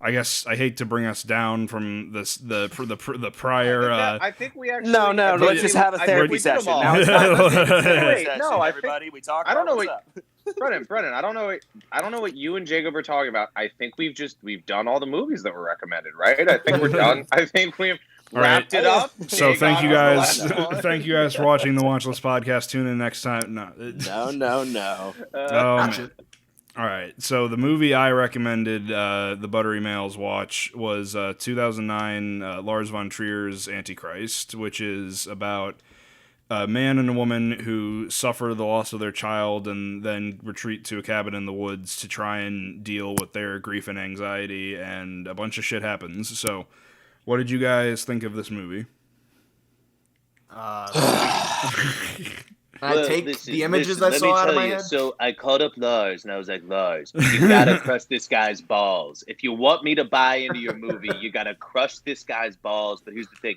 I guess I hate to bring us down from the prior. I think we actually. No. Let's just have a therapy session. Now it's Wait, no. Everybody, we talk. I don't know what's what. up. Brennan, I don't know what you and Jacob are talking about. I think we've done all the movies that were recommended, right? I think we're done. I think we've wrapped it up. So thank you guys. Thank you guys for watching the Watchlist Podcast. Tune in next time. No. All right. So the movie I recommended, the Buttery Males watch, was 2009 Lars Von Trier's Antichrist, which is about a man and a woman who suffer the loss of their child and then retreat to a cabin in the woods to try and deal with their grief and anxiety, and a bunch of shit happens. So, what did you guys think of this movie? I take the images I saw out of my head. So I called up Lars and I was like, Lars, you gotta crush this guy's balls. If you want me to buy into your movie, you gotta crush this guy's balls. But here's the thing.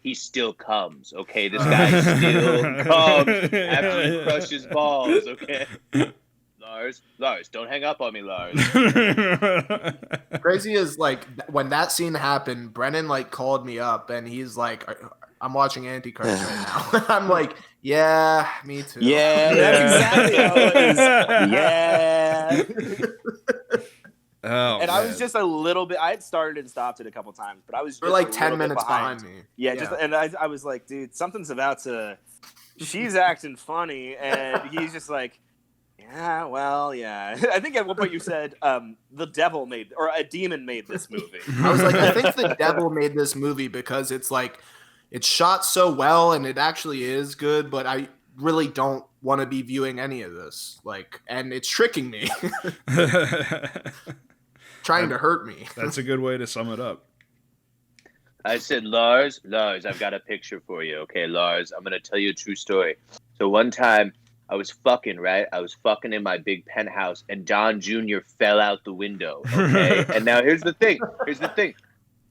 He still comes, okay? This guy still comes after you crush his balls, okay? Lars, don't hang up on me, Lars. Crazy is, like, when that scene happened, Brennan, like, called me up, and he's like, I'm watching Antichrist right now. I'm like, yeah, me too. Yeah, that's exactly how it is. Yeah. Oh, and I was just a little bit. I had started and stopped it a couple times, but I was just You're like a 10 little minutes bit behind me. Yeah, and I was like, dude, something's about to. She's acting funny, and he's just like, yeah, well, yeah. I think at one point you said the devil made, or a demon made this movie. I was like, I think the devil made this movie because it's like, it's shot so well, and it actually is good, but I really don't want to be viewing any of this. Like, and it's tricking me. Trying to hurt me. That's a good way to sum it up. I said, Lars, I've got a picture for you. Okay, Lars, I'm going to tell you a true story. So one time I was fucking, right? I was fucking in my big penthouse and Don Jr. fell out the window. Okay. And now here's the thing.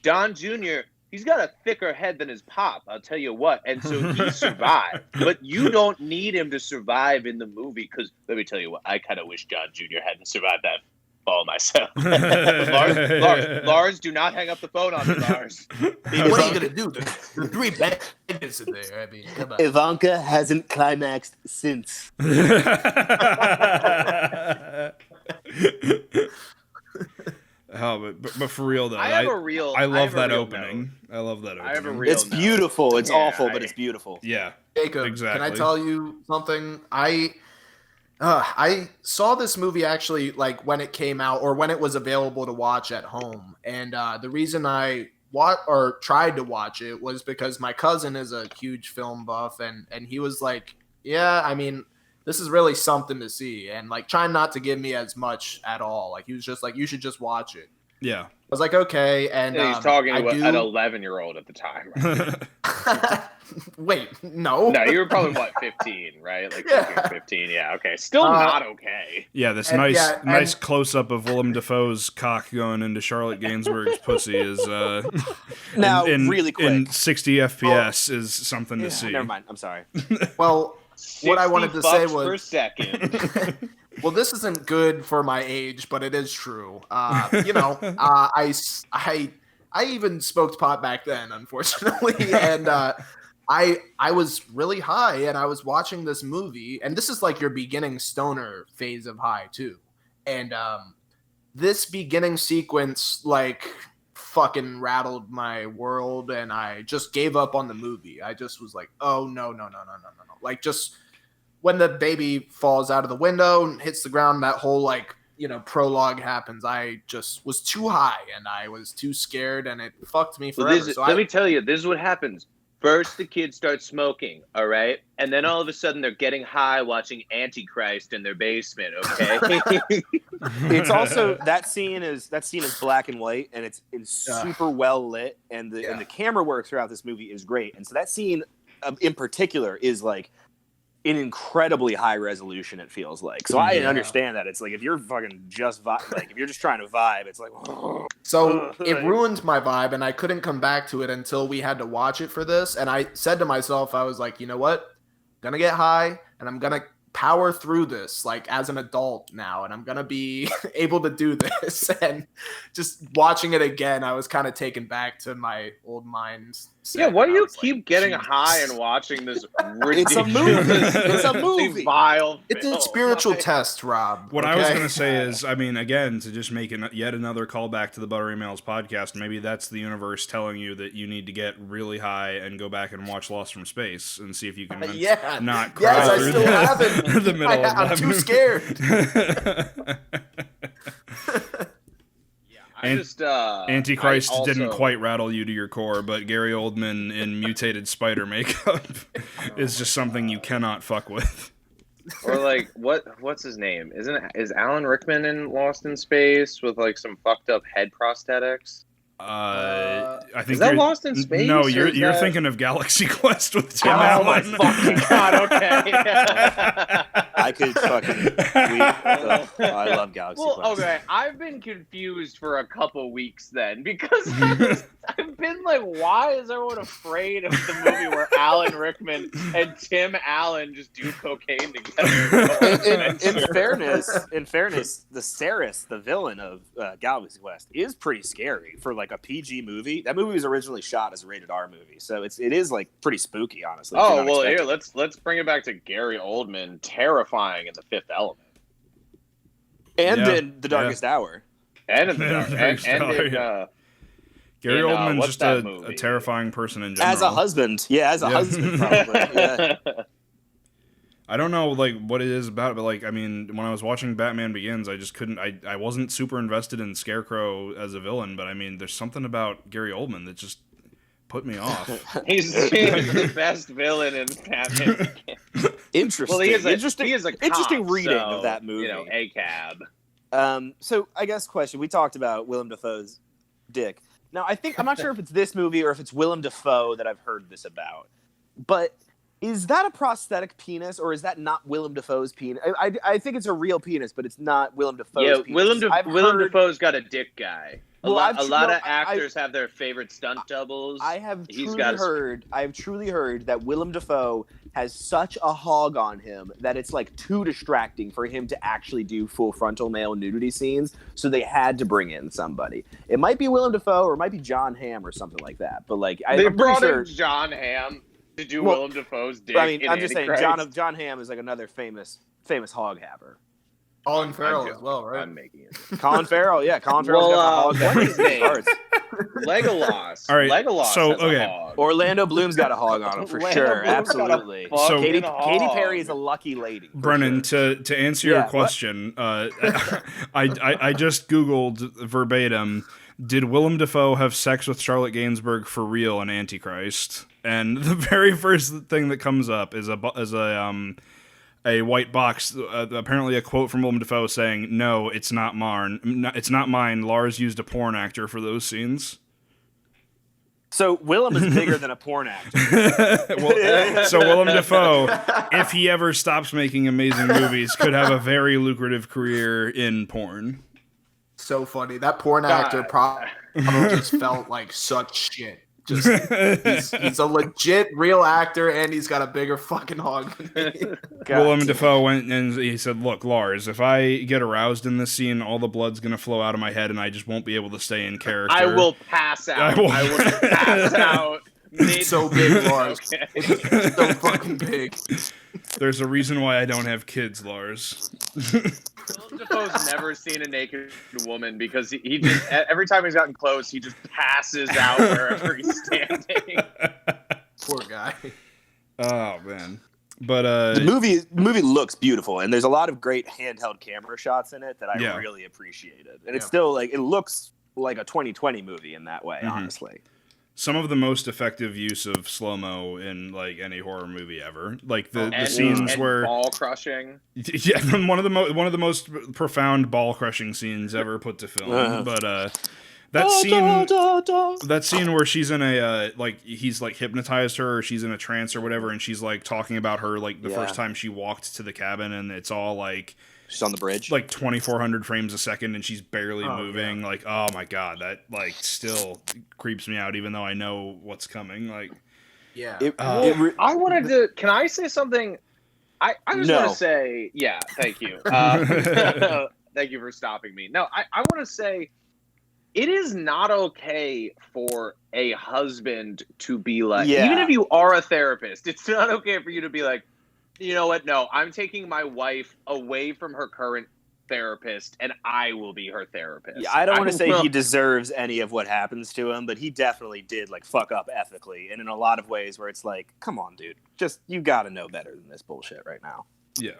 Don Jr., he's got a thicker head than his pop, I'll tell you what. And so he survived. But you don't need him to survive in the movie because, let me tell you what, I kind of wish Don Jr. hadn't survived that fall myself. Lars, do not hang up the phone on me, Lars. What are you going to do? The 3 bandits in there. I mean, come on. Ivanka hasn't climaxed since. Oh, but for real though, I love that opening. I love that opening. It's beautiful. It's awful, but it's beautiful. Yeah, Jacob, exactly. Can I tell you something? I saw this movie actually like when it came out or when it was available to watch at home, and the reason I tried to watch it was because my cousin is a huge film buff, and he was like, yeah, I mean, this is really something to see, and like trying not to give me as much at all. Like he was just like, you should just watch it. Yeah. I was like, okay, and he's talking to an 11-year-old at the time. Right? Wait, no. No, you were probably, 15, right? Like 15, yeah, okay. Still not okay. Yeah, this nice close-up of Willem Dafoe's cock going into Charlotte Gainsbourg's pussy is, now, really quick. in 60 FPS is something to see. Never mind, I'm sorry. Well, what I wanted to say was... per second. Well, this isn't good for my age, but it is true. I even smoked pot back then, unfortunately, and I was really high, and I was watching this movie, and this is like your beginning stoner phase of high too, and this beginning sequence like fucking rattled my world, and I just gave up on the movie. I just was like, oh no, like just. When the baby falls out of the window and hits the ground, that whole prologue happens. I just was too high and I was too scared, and it fucked me forever. Let me tell you, this is what happens. First, the kids start smoking, all right? And then all of a sudden they're getting high watching Antichrist in their basement, okay? It's also, that scene is black and white, and it's super well lit, and the camera work throughout this movie is great. And so that scene in particular is like in incredibly high resolution, it feels like. So I understand that. It's like if you're fucking just if you're just trying to vibe, it's like so it ruined my vibe, and I couldn't come back to it until we had to watch it for this. And I said to myself, I was like, you know what? I'm gonna get high, and I'm gonna power through this like as an adult now, and I'm gonna be able to do this. And just watching it again, I was kind of taken back to my old mind. Yeah, why do you like, keep getting Jesus. high and watching this It's a movie. It's a movie. Vile It's film? a spiritual test, Rob. What I was okay? going to say is, I mean, again, to just make yet another callback to the Buttery Males podcast, maybe that's the universe telling you that you need to get really high and go back and watch Lost from Space and see if you can not cry Yes, I through still haven't. the middle of I'm that too movie. scared. Antichrist I also- didn't quite rattle you to your core, but Gary Oldman in mutated spider makeup is just something you cannot fuck with. Or like what's his name? Is Alan Rickman in Lost in Space with like some fucked up head prosthetics? I think Is that you're- Lost in Space, No, or you're is you're that- thinking of Galaxy Quest with Tim Oh my Allen. fucking god! Okay. I could fucking. I love Galaxy Well, Quest. okay, I've been confused for a couple weeks then because I've been like, why is everyone afraid of the movie where Alan Rickman and Tim Allen just do cocaine together? In fairness, the Ceres, the villain of Galaxy Quest, is pretty scary for like a PG movie. That movie was originally shot as a rated R movie, so it is like pretty spooky, honestly. if you're Oh not well, expecting here it. let's bring it back to Gary Oldman, terrifying in The Fifth Element, And Yeah, in The Darkest Hour. and in the Yeah, and in Gary Oldman's what's just that a movie? terrifying person in general. As a husband, as a Yeah. husband, probably. Yeah. I don't know like what it is about it, but like I mean, when I was watching Batman Begins, I just couldn't. I wasn't super invested in Scarecrow as a villain, but I mean, there's something about Gary Oldman that just put me off. he's the best villain in Batman. Interesting. Well, he is a interesting cop, reading so, of that movie. You know, a cab. So I guess question. We talked about Willem Dafoe's dick. Now I'm not sure if it's this movie or if it's Willem Dafoe that I've heard this about. But is that a prosthetic penis or is that not Willem Dafoe's penis? I think it's a real penis, but it's not Willem Dafoe's penis. Willem I've heard- Dafoe's got a dick guy. A Well, lot I've- of actors have their favorite stunt doubles. I have He's truly heard that Willem Dafoe has such a hog on him that it's like too distracting for him to actually do full frontal male nudity scenes. So they had to bring in somebody. It might be Willem Dafoe or it might be John Hamm or something like that. But like they I'm pretty brought sure. in John Hamm to do Well, Willem Dafoe's dick. I mean, in I'm just saying Antichrist. John Hamm is like another famous hog haver. Colin Farrell as well, right? I'm making it. Colin Farrell, yeah, Colin Farrell's got the hog. what's his name? Starts. Legolas. All right, Legolas so, has a okay. hog. Orlando Bloom's got a hog on him for Orlando sure, Bloom's got a absolutely. fucking Katy hog. Perry is a lucky lady. for Brennan, sure. to answer Yeah, your what? question, I just Googled verbatim, did Willem Dafoe have sex with Charlotte Gainsbourg for real in Antichrist? And the very first thing that comes up is a white box, apparently a quote from Willem Dafoe saying, "No, it's not mine. It's not mine. Lars used a porn actor for those scenes." So Willem is bigger than a porn actor. So Willem Dafoe, if he ever stops making amazing movies, could have a very lucrative career in porn. So funny. That porn actor probably just felt like such shit. Just he's a legit real actor and he's got a bigger fucking hog than me. Willem Dafoe went and he said, "Look, Lars, if I get aroused in this scene, all the blood's gonna flow out of my head and I just won't be able to stay in character. I will pass out. I will pass out. It's so big, Lars. Okay. It's so fucking big. There's a reason why I don't have kids, Lars." Willem Dafoe's never seen a naked woman because he just every time he's gotten close, he just passes out wherever he's standing. Poor guy. Oh man. But The movie looks beautiful, and there's a lot of great handheld camera shots in it that I really appreciated. And it's still like it looks like a 2020 movie in that way, honestly. some of the most effective use of slow-mo in like any horror movie ever. Like the And scenes where ball crushing. yeah, one of the most profound ball crushing scenes ever put to film. But that scene where she's in a like he's like hypnotized her, or she's in a trance or whatever, and she's like talking about her like the first time she walked to the cabin, and it's all like she's on the bridge, like 2,400 frames a second, and she's barely moving. Like, oh my god, that like still creeps me out, even though I know what's coming. Like, Yeah. I wanted to. Can I say something? I just want to say, yeah, thank you. Thank you for stopping me. No, I want to say it is not okay for a husband to be like, even if you are a therapist, it's not okay for you to be like, you know what? No, I'm taking my wife away from her current therapist and I will be her therapist. Yeah, I don't want to say he deserves any of what happens to him, but he definitely did like fuck up ethically and in a lot of ways where it's like, come on, dude, just you got to know better than this bullshit right now. Yeah.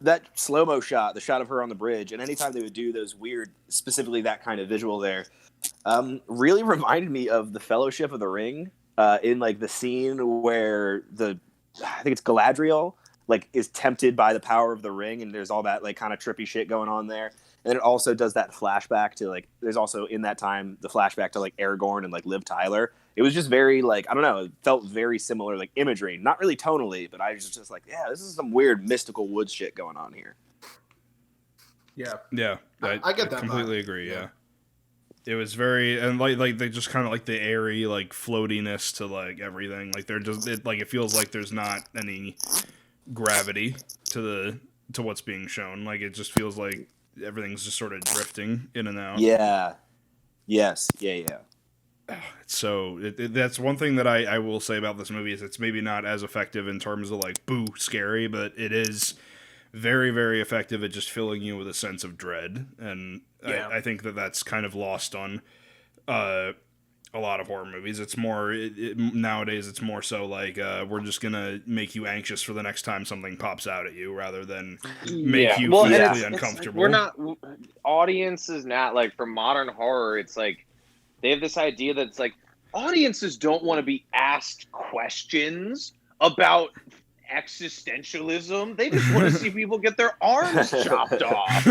That slow-mo shot, the shot of her on the bridge, and anytime they would do those weird, specifically that kind of visual there, really reminded me of the Fellowship of the Ring in like the scene where I think it's Galadriel, like is tempted by the power of the ring, and there's all that like kind of trippy shit going on there. And it also does that flashback to like, there's also in that time the flashback to like Aragorn and like Liv Tyler. It was just very like, I don't know, it felt very similar, like imagery, not really tonally, but I was just like, yeah, this is some weird mystical woods shit going on here. Yeah, I get that. Completely agree. Yeah. It was very, and like they just kind of like the airy like floatiness to like everything. Like they're just it feels like there's not any gravity to what's being shown. Like it just feels like everything's just sort of drifting in and out. Yeah. Yes. Yeah. So that's one thing that I will say about this movie is it's maybe not as effective in terms of like boo scary, but it is very, very effective at just filling you with a sense of dread. And I think that's kind of lost on a lot of horror movies. It's more nowadays it's more so like we're just gonna make you anxious for the next time something pops out at you rather than make you physically uncomfortable. We're not audiences not like for modern horror. It's like they have this idea that it's like audiences don't want to be asked questions about existentialism. They just want to see people get their arms chopped off.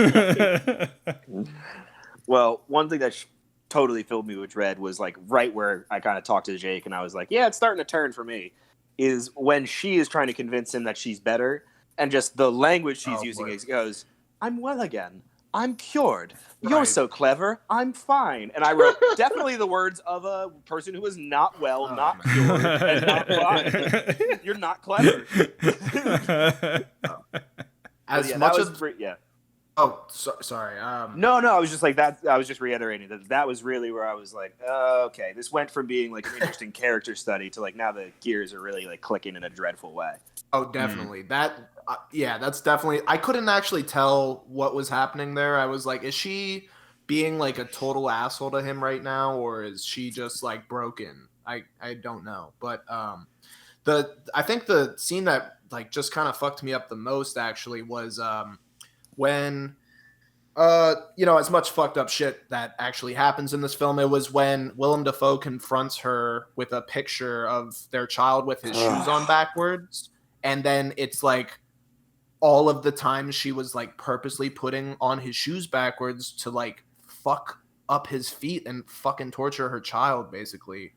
Well, one thing that totally filled me with dread was like right where I kind of talked to Jake and I was like, yeah, it's starting to turn for me, is when she is trying to convince him that she's better and just the language she's using goes, I'm well again. I'm cured. You're so clever. I'm fine. And I wrote definitely the words of a person who is not well, not cured, and not fine. You're not clever. As much as sorry. No, I was just like that. I was just reiterating that was really where I was like, okay, this went from being like an interesting character study to like now the gears are really like clicking in a dreadful way. Oh, definitely. That's definitely. I couldn't actually tell what was happening there. I was like, is she being like a total asshole to him right now, or is she just like broken? I don't know. But I think the scene that like just kind of fucked me up the most actually was when as much fucked up shit that actually happens in this film, it was when Willem Dafoe confronts her with a picture of their child with his shoes on backwards. And then it's like all of the time she was like purposely putting on his shoes backwards to like fuck up his feet and fucking torture her child, basically.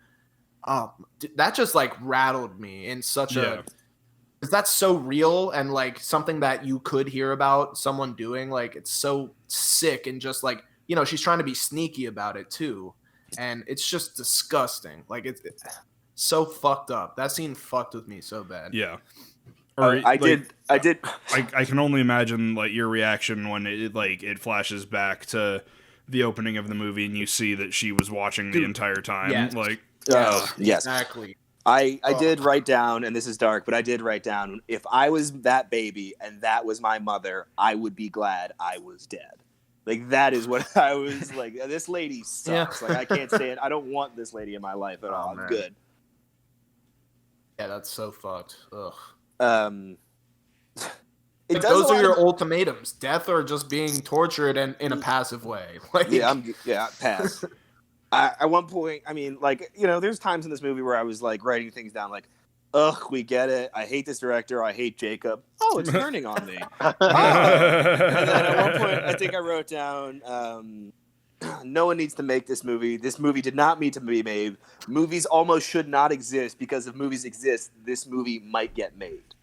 That just like rattled me in such a... Because that's so real and like something that you could hear about someone doing. Like it's so sick and just like, she's trying to be sneaky about it too. And it's just disgusting. Like it's so fucked up. That scene fucked with me so bad. Yeah. I did. I can only imagine like your reaction when it flashes back to the opening of the movie and you see that she was watching the entire time. Yes. Like, yes, exactly. I did write down, and this is dark, but I did write down, if I was that baby and that was my mother, I would be glad I was dead. Like, that is what I was like. This lady sucks. Yeah. Like, I can't stand. I don't want this lady in my life at all. I'm good. Yeah, that's so fucked. Ugh. Those are your ultimatums: death or just being tortured and in a passive way. Like, pass. At one point, I mean, like, there's times in this movie where I was like writing things down, like, ugh, we get it. I hate this director. I hate Jacob. Oh, it's turning on me. And then at one point, I think I wrote down, no one needs to make this movie. This movie did not need to be made. Movies almost should not exist because if movies exist, this movie might get made.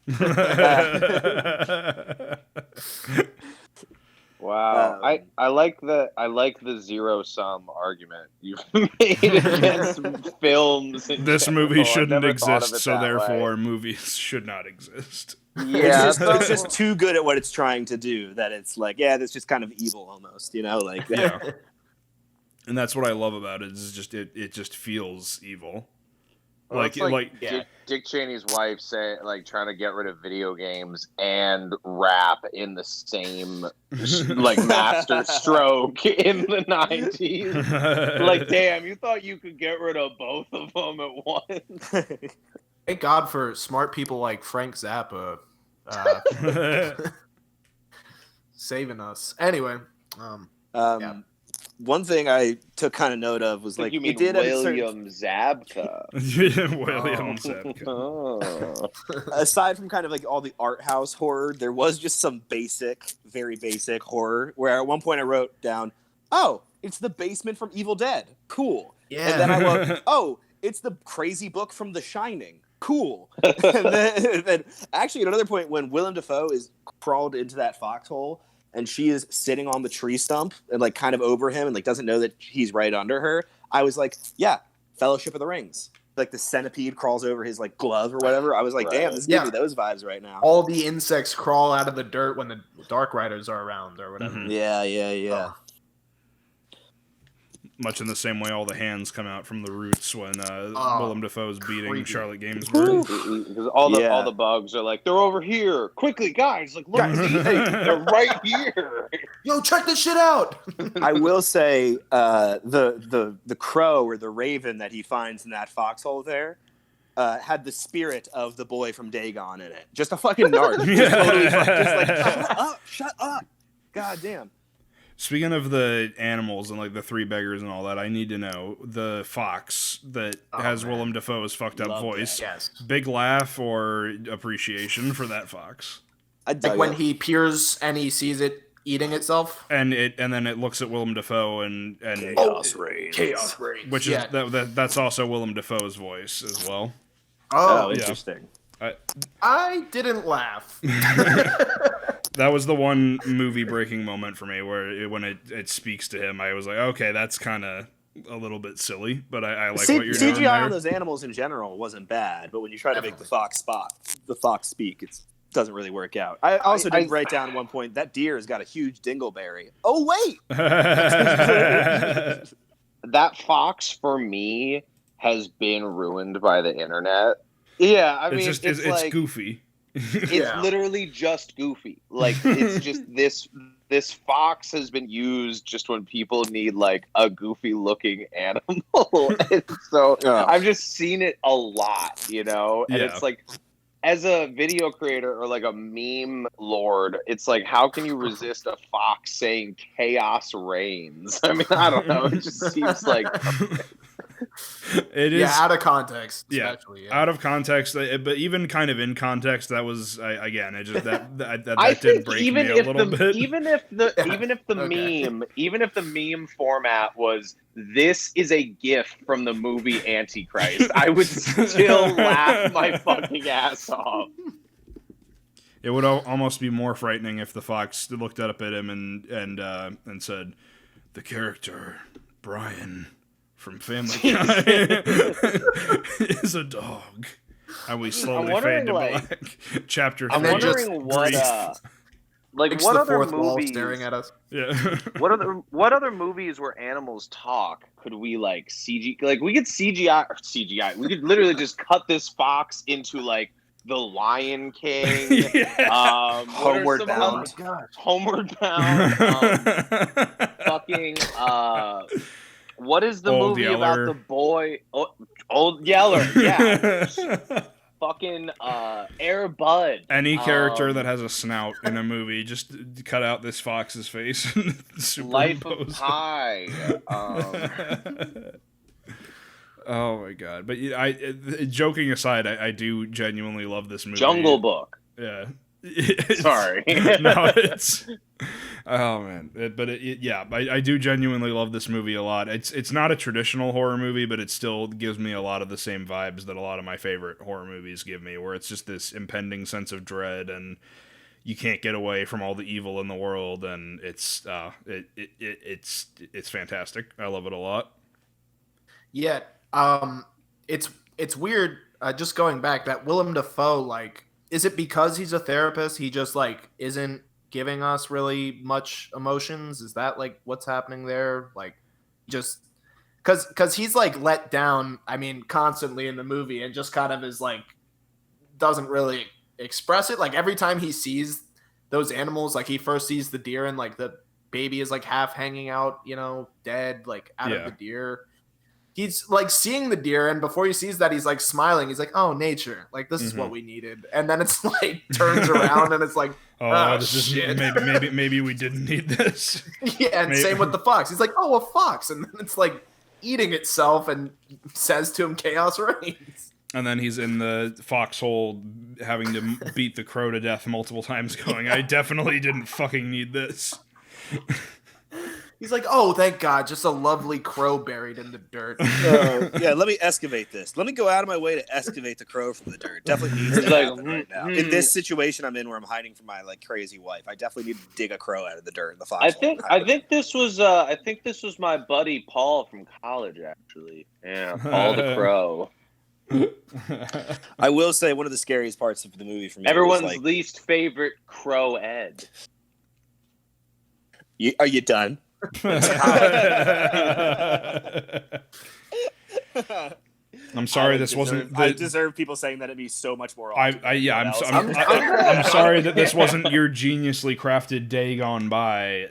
Wow, I like the zero sum argument you've made against films. This movie shouldn't exist, so therefore movies should not exist. Yeah, it's just too good at what it's trying to do that it's like, yeah, that's just kind of evil almost, like. Yeah. And that's what I love about it. Is just it just feels evil. Well, like Dick Cheney's wife trying to get rid of video games and rap in the same master stroke in the 90s. Like, damn, you thought you could get rid of both of them at once. Thank God for smart people like Frank Zappa saving us. Anyway, yeah. One thing I took kind of note of was you mean William Zabka. William Zabka. Oh. Aside from kind of like all the art house horror, there was just some very basic horror where at one point I wrote down, oh, it's the basement from Evil Dead. Cool. Yeah. And then I wrote, oh, it's the crazy book from The Shining. Cool. and then actually at another point when Willem Dafoe is crawled into that foxhole and she is sitting on the tree stump and like kind of over him and like doesn't know that he's right under her, I was like, yeah, Fellowship of the Rings. Like the centipede crawls over his like glove or whatever. I was like, damn, this is giving me those vibes right now. All the insects crawl out of the dirt when the Dark Riders are around or whatever. Mm-hmm. Yeah. Oh. Much in the same way all the hands come out from the roots when Willem Dafoe's beating Charlotte Gainsbourg. Because all the bugs are like, they're over here. Quickly, guys, like, look, they're right here. Yo, check this shit out. I will say the crow or the raven that he finds in that foxhole there had the spirit of the boy from Dagon in it. Just a fucking narc. Just like, shut up. God damn. Speaking of the animals and like the three beggars and all that, I need to know the fox that has Willem Dafoe's fucked up voice. Yes. Big laugh or appreciation for that fox? Like when he peers and he sees it eating itself, and then it looks at Willem Dafoe and Chaos reigns. Which is that's also Willem Dafoe's voice as well. Oh, interesting. I didn't laugh. That was the one movie-breaking moment for me where when it speaks to him, I was like, okay, that's kind of a little bit silly, but I like what you're doing there. CGI on those animals in general wasn't bad, but when you try to make the fox speak, it doesn't really work out. I also did write down at one point, that deer has got a huge dingleberry. Oh, wait! That fox, for me, has been ruined by the internet. Yeah, I mean, it's like, goofy. It's literally just goofy. Like, it's just this fox has been used just when people need like a goofy looking animal. And so I've just seen it a lot, and it's like, as a video creator or like a meme lord, it's like, how can you resist a fox saying chaos reigns? I mean, I don't know. It just seems like it is out of context. Out of context, but even kind of in context, that was again. It just that did break me a little bit. Even if the meme format was, this is a GIF from the movie Antichrist, I would still laugh my fucking ass off. It would almost be more frightening if the fox looked up at him and said, "The character Brian from Family Guy is a dog." And we slowly fade to black. Chapter 3. I'm wondering what the other fourth wall movies staring at us. Yeah. what other movies where animals talk could we like CG? Like, we could CGI. We could literally just cut this fox into like The Lion King. Homeward Bound. Homeward Bound. Fucking. What is the Old movie Yeller. about the boy? Old Yeller. Yeah. Fucking Air Bud. Any character that has a snout in a movie, just cut out this fox's face and Life of superimpose Pi. Oh my god! But joking aside, I do genuinely love this movie. Jungle Book. Yeah. Sorry. No, it's. Oh man, I do genuinely love this movie a lot. It's not a traditional horror movie, but it still gives me a lot of the same vibes that a lot of my favorite horror movies give me, where it's just this impending sense of dread, and you can't get away from all the evil in the world, and it's fantastic. I love it a lot. Yeah, it's weird. Just going back, that Willem Dafoe, like, is it because he's a therapist? He just like isn't giving us really much emotions. Is that like what's happening there? Like, just because he's like let down. I mean, constantly in the movie, and just kind of is like doesn't really express it. Like every time he sees those animals, like he first sees the deer and like the baby is like half hanging out, dead, like out of the deer. He's like seeing the deer, and before he sees that, he's like smiling. He's like, "Oh, nature! Like this is what we needed." And then it's like turns around, and it's like, "Oh, this shit! Is maybe we didn't need this." Yeah, and same with the fox. He's like, "Oh, a fox!" And then it's like eating itself, and says to him, "Chaos reigns." And then he's in the foxhole having to beat the crow to death multiple times, going, "I definitely didn't fucking need this." He's like, "Oh, thank God, just a lovely crow buried in the dirt." Yeah, let me excavate this. Let me go out of my way to excavate the crow from the dirt. Definitely needs to happen right now. In this situation I'm in, where I'm hiding from my like crazy wife, I definitely need to dig a crow out of the dirt in the foxhole. I think this was my buddy Paul from college, actually. Yeah, Paul the Crow. I will say one of the scariest parts of the movie for me. Everyone's least favorite crow, Ed. Are you done? I'm sorry, this wasn't. I deserve people saying that it'd be so much more. I'm sorry that this wasn't your geniusly crafted day gone by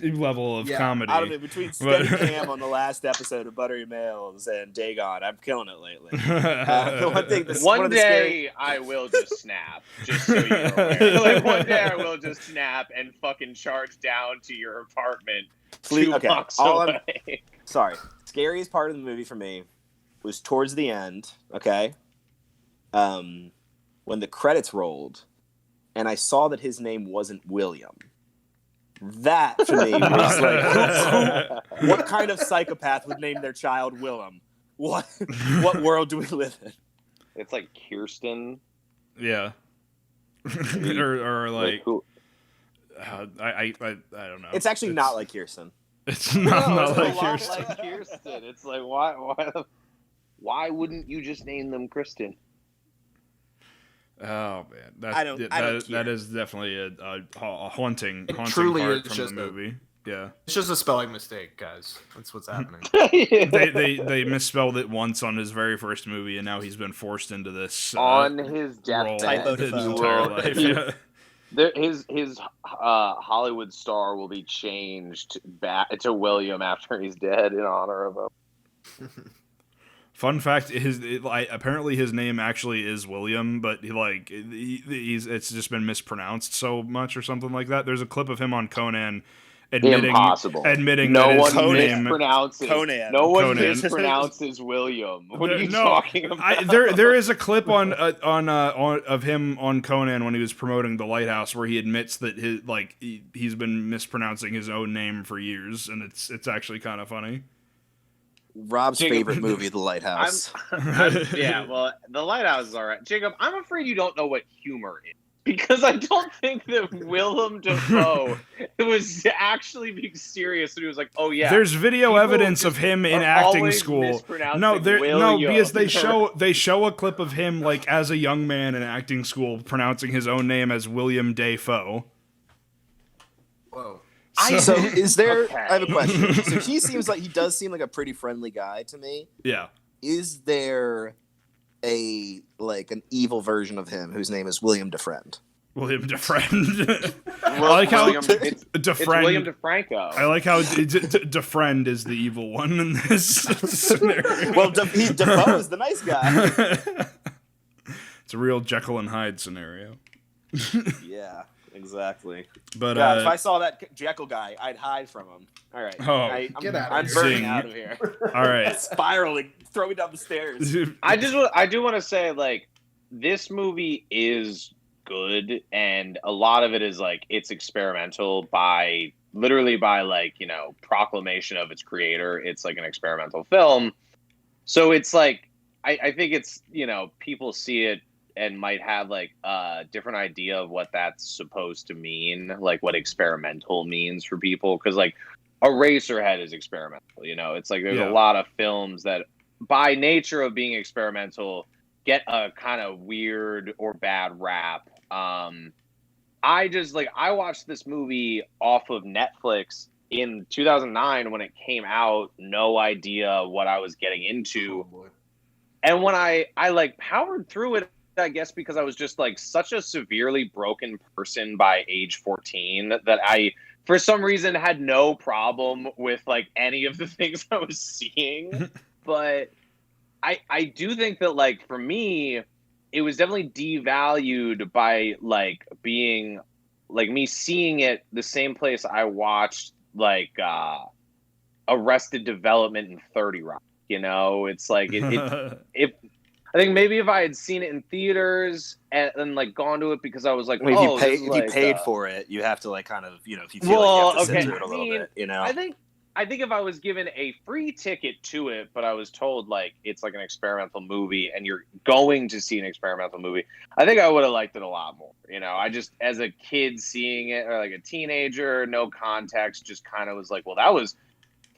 level of comedy. I don't know, between Steadicam on the last episode of Buttery Males and Day Gone, I'm killing it lately. One day I will just snap, just so you're aware. Like one day I will just snap and fucking charge down to your apartment. Please, okay. Blocks away. Sorry. Scariest part of the movie for me was towards the end, okay? When the credits rolled and I saw that his name wasn't William. That to me was like, what kind of psychopath would name their child Willem? What world do we live in? It's like Kirsten. Yeah. or like I don't know. It's actually not like Kirsten. It's not like Kirsten. Like Kirsten. It's like why wouldn't you just name them Kristen? Oh man, that is definitely a haunting part from the movie. Yeah, it's just a spelling mistake, guys. That's what's happening. they misspelled it once on his very first movie, and now he's been forced into this on his deathbed his entire life. Yeah. His Hollywood star will be changed back to William after he's dead in honor of him. Fun fact: apparently his name actually is William, but it's just been mispronounced so much or something like that. There's a clip of him on Conan admitting no that his one name mispronounces Conan. No one mispronounces William. What are you talking about? There is a clip on of him on Conan when he was promoting The Lighthouse where he admits that he's been mispronouncing his own name for years, and it's actually kind of funny. Rob's favorite movie, The Lighthouse. Yeah, well, The Lighthouse is all right. Jacob, I'm afraid you don't know what humor is. Because I don't think that Willem Dafoe was actually being serious when he was like, "Oh yeah." There's video evidence of him in acting school. Because they show a clip of him like as a young man in acting school pronouncing his own name as William Dafoe. Whoa. So is there? Okay. I have a question. So he does seem like a pretty friendly guy to me. Yeah. Is there an evil version of him whose name is William DeFriend? William DeFriend. I like how it's William DeFranco. I like how DeFriend is the evil one in this scenario. Well, Defoe is the nice guy. It's a real Jekyll and Hyde scenario. Yeah, exactly. But if I saw that Jekyll guy, I'd hide from him. All right, get out! I'm burning out of here. All right, spiraling. Throw me down the stairs. I do want to say, like, this movie is good, and a lot of it is like it's experimental by proclamation of its creator. It's like an experimental film, so it's like I think it's people see it and might have like a different idea of what that's supposed to mean, like what experimental means for people. Because like Eraserhead is experimental, you know. It's like there's a lot of films that, by nature of being experimental, get a kind of weird or bad rap. I watched this movie off of Netflix in 2009 when it came out, no idea what I was getting into. And when I like powered through it, I guess because I was just like such a severely broken person by age 14 that I, for some reason, had no problem with like any of the things I was seeing. But I do think that like for me, it was definitely devalued by like being like me seeing it the same place I watched like Arrested Development and 30 Rock. You know, it's like if I think maybe if I had seen it in theaters and like gone to it because I was like, if you paid for it, you have to like kind of, you know, if you feel like you have to sit through it a little bit, you know. I think if I was given a free ticket to it, but I was told like it's like an experimental movie and you're going to see an experimental movie, I think I would have liked it a lot more. You know, I just, as a kid seeing it, or like a teenager, no context, just kind of was like, well, that was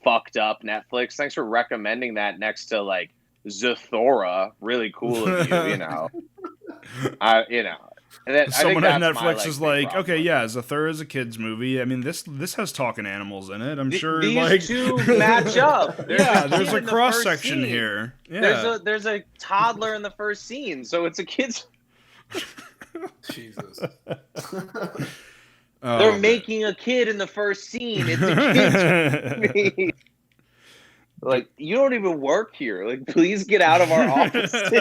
fucked up, Netflix. Thanks for recommending that next to like Zathura. Really cool of you, you know. You know. And then, someone at Netflix is like, okay, yeah, Zathura is a kid's movie. I mean, this has talking animals in it. I'm sure these like two match up. There's a cross section here. Yeah. There's a toddler in the first scene, so it's a kid's. Jesus. They're making a kid in the first scene. It's a kid's movie. Like, you don't even work here. Like, please get out of our offices.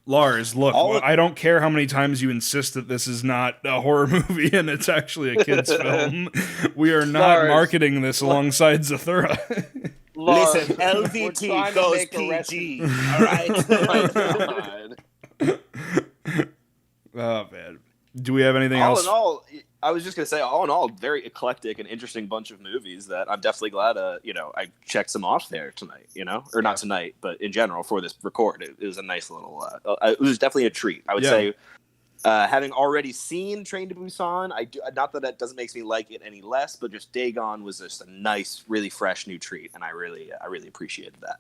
Lars, look, I don't care how many times you insist that this is not a horror movie and it's actually a kid's film. We are not marketing this alongside Zathura. Listen, LVT goes PG. All right. Oh, man. Do we have anything else? All in all, I was just going to say, all in all, very eclectic and interesting bunch of movies that I'm definitely glad, I checked some off there tonight, you know? Or not tonight, but in general for this record. It was a nice little, it was definitely a treat. I would say, having already seen Train to Busan, not that doesn't make me like it any less, but just Dagon was just a nice, really fresh new treat, and I really appreciated that.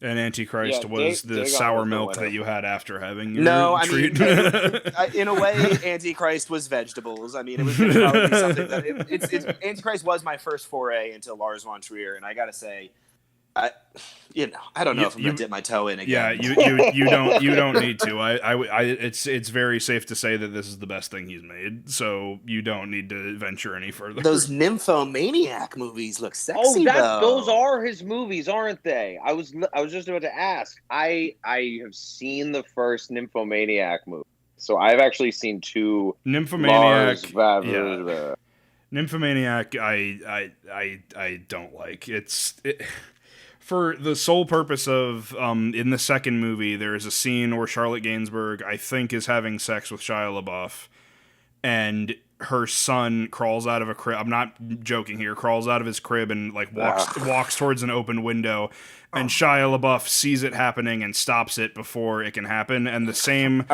And Antichrist was the sour milk that you had after having your treat. I mean, in a way, Antichrist was vegetables. I mean, it was probably something that Antichrist was my first foray into Lars Von Trier, and I gotta say, I don't know if I'm gonna dip my toe in again. Yeah, you don't need to. It's very safe to say that this is the best thing he's made, so you don't need to venture any further. Those nymphomaniac movies look sexy. Those are his movies, aren't they? I was just about to ask. I have seen the first Nymphomaniac movie, so I've actually seen two. Nymphomaniac. Nymphomaniac, I don't like. For the sole purpose of, in the second movie, there is a scene where Charlotte Gainsbourg, I think, is having sex with Shia LaBeouf, and her son crawls out of a crib. I'm not joking here. Crawls out of his crib and like walks towards an open window, and Shia LaBeouf sees it happening and stops it before it can happen. And the same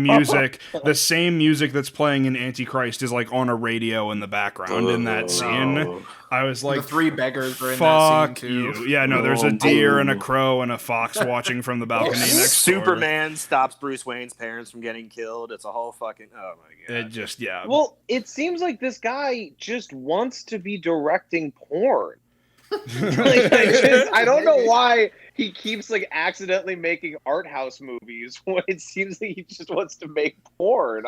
music that's playing in Antichrist is like on a radio in the background in that scene. I was like, the three beggars were in that scene too. You. Yeah, no, there's a deer and a crow and a fox watching from the balcony next door. Superman stops Bruce Wayne's parents from getting killed. It's a whole fucking, oh my god. Well, it seems like this guy just wants to be directing porn. I don't know why he keeps like accidentally making art house movies when it seems like he just wants to make porn.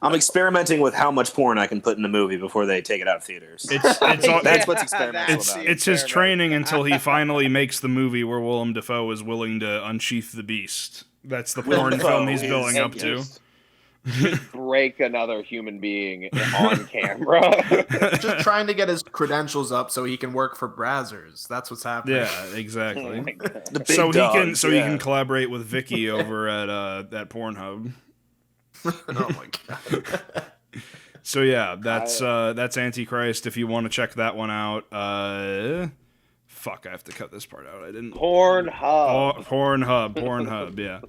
I'm experimenting with how much porn I can put in the movie before they take it out of theaters. That's what's experimental about. It's his training until he finally makes the movie where Willem Dafoe is willing to unsheath the beast. That's the porn film he's building up to. Just break another human being on camera. Just trying to get his credentials up so he can work for Brazzers. That's what's happening. Yeah, exactly. So he can collaborate with Vicky over at Pornhub. Oh my god. So yeah, that's Antichrist. If you want to check that one out, fuck, I have to cut this part out. I didn't. Pornhub. Pornhub, yeah.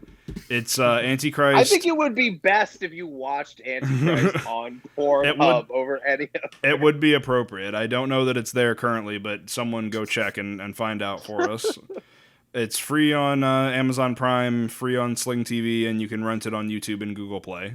It's Antichrist. I think it would be best if you watched Antichrist on Pornhub over any of it would be appropriate. I don't know that it's there currently, but someone go check and find out for us. It's free on Amazon Prime, free on Sling TV, and you can rent it on YouTube and Google Play.